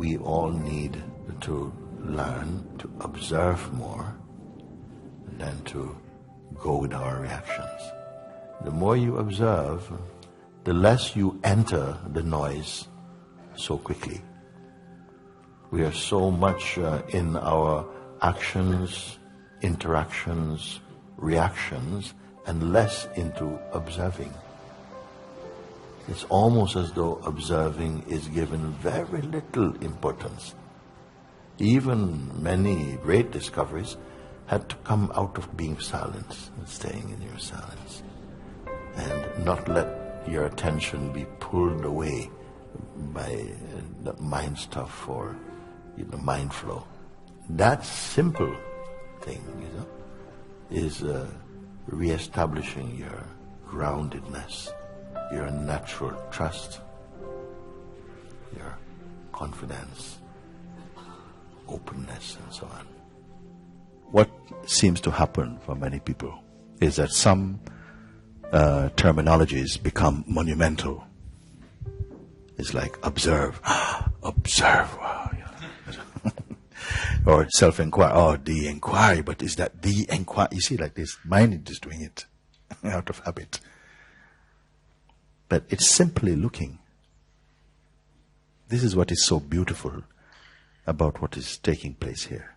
we all need to learn to observe more than to go with our reactions. The more you observe, the less you enter the noise so quickly. We are so much in our actions, interactions, reactions, and less into observing. It's almost as though observing is given very little importance. Even many great discoveries had to come out of being silent and staying in your silence, and not let your attention be pulled away by the mind stuff or mind flow. That simple thing, is re-establishing your groundedness, your natural trust, your confidence, openness, and so on. What seems to happen for many people is that some terminologies become monumental. It's like observe, observe, wow, or self-inquiry, oh, the inquiry, but is that the inquiry? You see, like this, mind is just doing it out of habit. But it's simply looking. This is what is so beautiful about what is taking place here.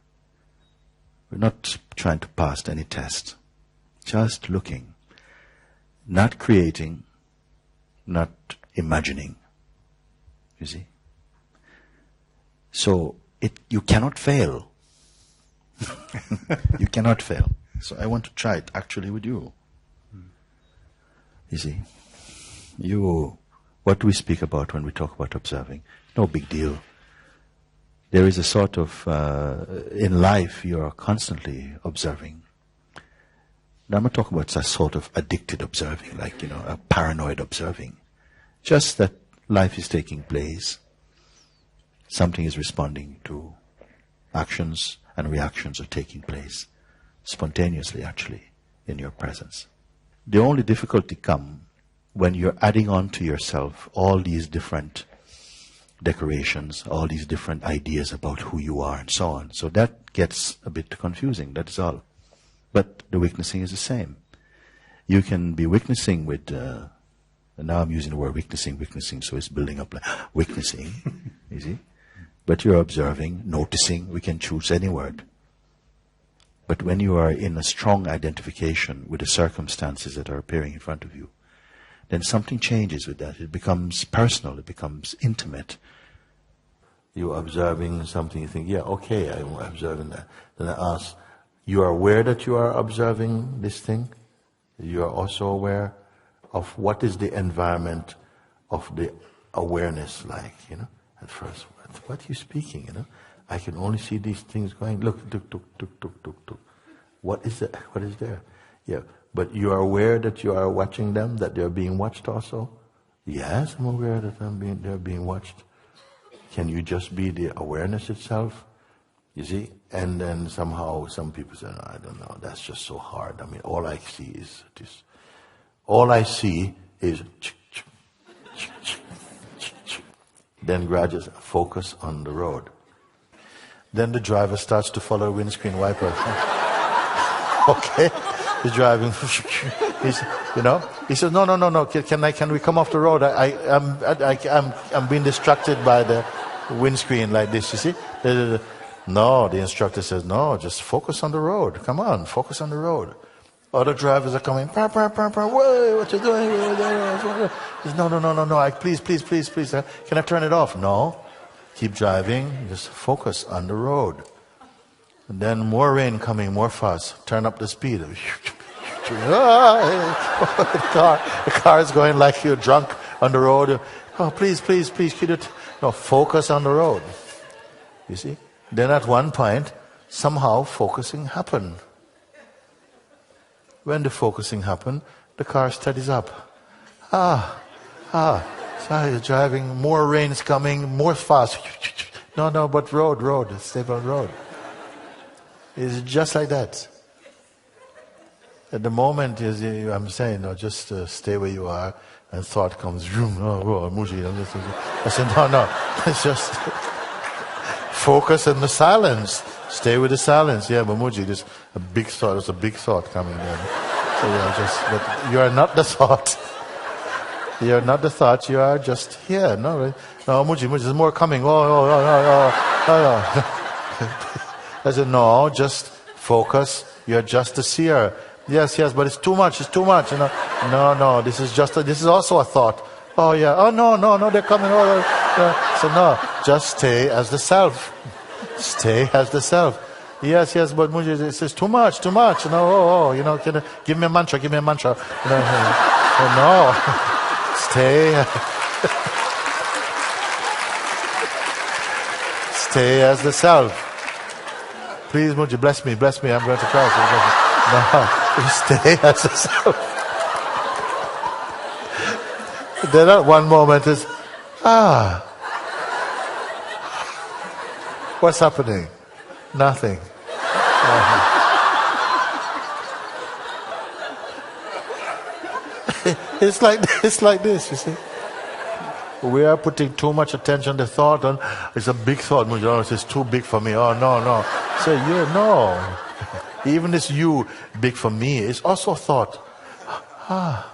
We're not trying to pass any test, just looking, not creating, not imagining. You see? So you cannot fail. You cannot fail. So I want to try it actually with you. You see? What do we speak about when we talk about observing? No big deal. There is a sort of, in life you are constantly observing. Now I'm not talking about a sort of addicted observing, like, a paranoid observing. Just that life is taking place. Something is responding to actions, and reactions are taking place spontaneously, actually, in your presence. The only difficulty comes when you're adding on to yourself all these different decorations, all these different ideas about who you are and so on. So that gets a bit confusing, that's all. But the witnessing is the same. You can be witnessing with, and now I'm using the word witnessing, so it's building up like witnessing, you see? But you're observing, noticing, we can choose any word. But when you are in a strong identification with the circumstances that are appearing in front of you, then something changes with that. It becomes personal, it becomes intimate. You're observing something, you think, yeah, okay, I'm observing that. Then I ask, you are aware that you are observing this thing? You are also aware of what is the environment of the awareness like, at first. What are you speaking, I can only see these things going, look, tuk, tuk, tuk, tuk, tuk, tuk. What is that? What is there? Yeah. But you are aware that you are watching them, that they are being watched also? Yes, I'm aware that they're being watched. Can you just be the awareness itself? You see? And then somehow some people say, no, I don't know, that's just so hard. I mean, all I see is this. All I see is then gradually focus on the road. Then the driver starts to follow windscreen wiper. Okay? He's driving. He says, no. Can we come off the road? I'm being distracted by the windscreen like this. You see? No, the instructor says, no, just focus on the road. Come on, focus on the road. Other drivers are coming. Whoa, what you doing? He says, no. Please. Can I turn it off? No. Keep driving. Just focus on the road. And then more rain coming, more fast. Turn up the speed. The car is going like you're drunk on the road. Oh, please, could you focus on the road. You see? Then at one point, somehow focusing happened. When the focusing happened, the car steadies up. Sorry, you're driving, more rain is coming, more fast. No, but road, stable road. It's just like that. At the moment, I'm saying, just stay where you are, and thought comes, Mooji. I said, no, it's just, focus in the silence. Stay with the silence. Yeah, but Mooji, there's a big thought. There's a big thought coming in. So but you are not the thought. You are not the thought. You are just here. No, Mooji, there's more coming. I said, no, just focus. You're just a seer. Yes, but it's too much. It's too much. No. This is also a thought. Oh yeah. Oh no. They're coming. So no, just stay as the self. Stay as the self. Yes, but Mooji, this is too much. No, give me a mantra. No. Stay. Stay as the self. Please, Mooji, bless me. I'm going to cry. No, stay as the self. Then at one moment is, what's happening? Nothing. It's like this, you see. We are putting too much attention to thought, and it's a big thought. It's too big for me. Oh no. So no. Even this you big for me is also thought. Wow,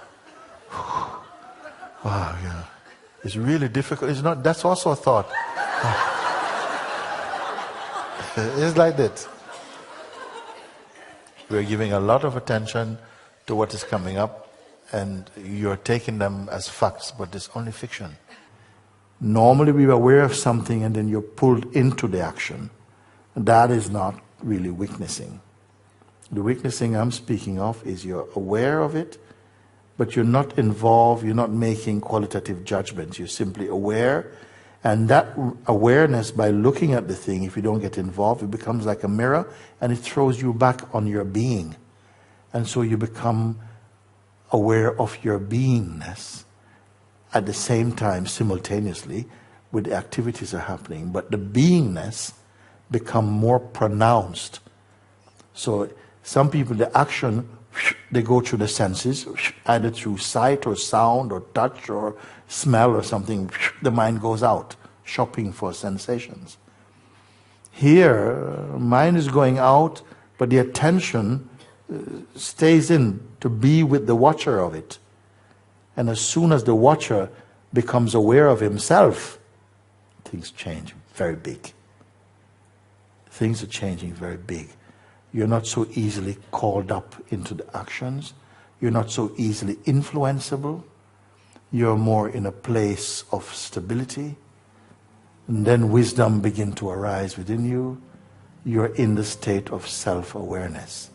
yeah. It's really difficult. It's not. That's also a thought. It's like that. We're giving a lot of attention to what is coming up, and you're taking them as facts, but it's only fiction. Normally we are aware of something and then you're pulled into the action. That is not really witnessing. The witnessing I'm speaking of is you're aware of it, but you're not involved, you're not making qualitative judgments. You're simply aware, and that awareness, by looking at the thing, if you don't get involved, it becomes like a mirror and it throws you back on your being. And so you become aware of your beingness at the same time, simultaneously, with the activities are happening. But the beingness become more pronounced. So some people, the action, they go through the senses, either through sight or sound or touch or smell or something. The mind goes out, shopping for sensations. Here, mind is going out, but the attention stays in to be with the watcher of it. And as soon as the watcher becomes aware of himself, things change very big. Things are changing very big. You're not so easily called up into the actions. You're not so easily influenceable. You're more in a place of stability. And then wisdom begins to arise within you. You're in the state of self-awareness.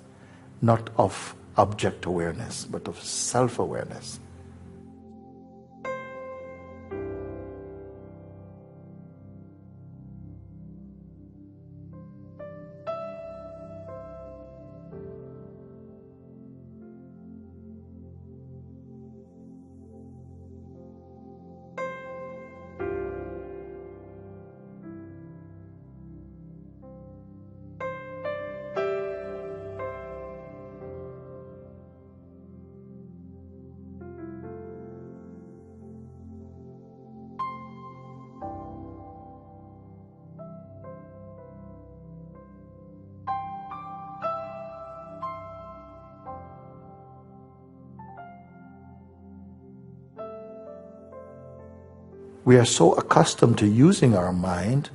Not of object awareness, but of self-awareness. We are so accustomed to using our mind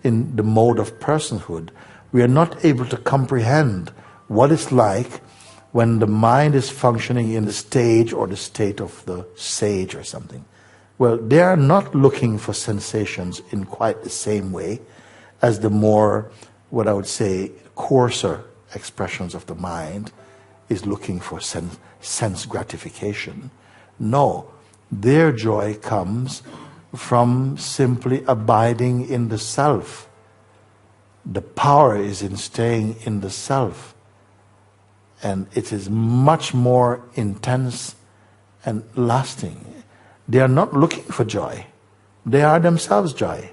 in the mode of personhood, we are not able to comprehend what it's like when the mind is functioning in the stage or the state of the sage or something. Well, they are not looking for sensations in quite the same way as the more, what I would say, coarser expressions of the mind is looking for sense gratification. No, their joy comes from simply abiding in the self. The power is in staying in the self. And it is much more intense and lasting. They are not looking for joy. They are themselves joy.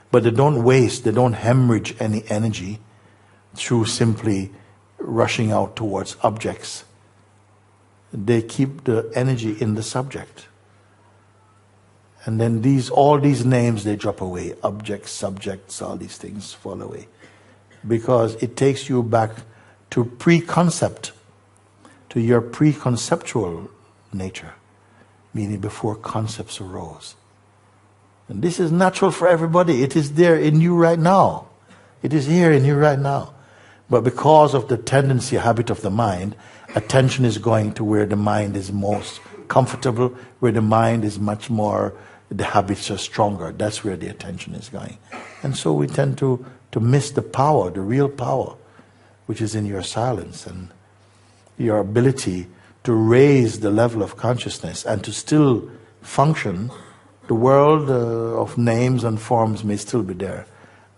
But they don't waste, they don't hemorrhage any energy through simply rushing out towards objects. They keep the energy in the subject. And then all these names, they drop away. Objects, subjects, all these things fall away. Because it takes you back to pre-concept, to your preconceptual nature, meaning before concepts arose. And this is natural for everybody. It is there in you right now. It is here in you right now. But because of the tendency, habit of the mind, attention is going to where the mind is most comfortable, where the mind is much more, the habits are stronger. That's where the attention is going. And so we tend to miss the power, the real power, which is in your silence and your ability to raise the level of consciousness and to still function. The world of names and forms may still be there,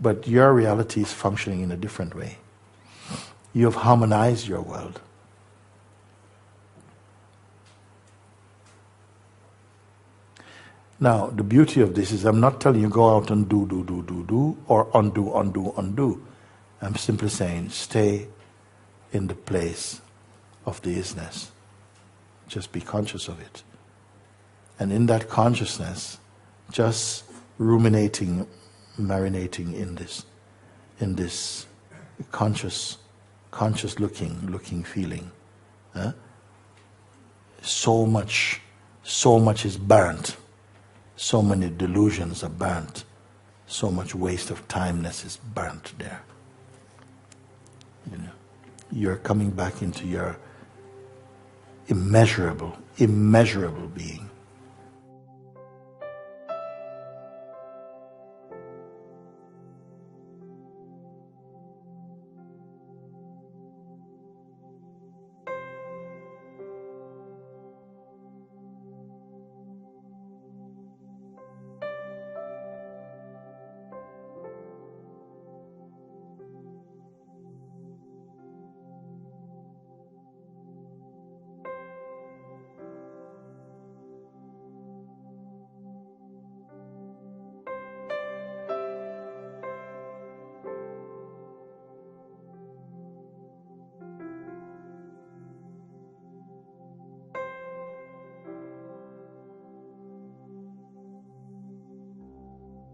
but your reality is functioning in a different way. You have harmonized your world. Now, the beauty of this is I'm not telling you go out and do, or undo. I'm simply saying stay in the place of the isness. Just be conscious of it. And in that consciousness, just ruminating, marinating in this conscious looking feeling. So much is burnt. So many delusions are burnt. So much waste of timeness is burnt there. You're coming back into your immeasurable being.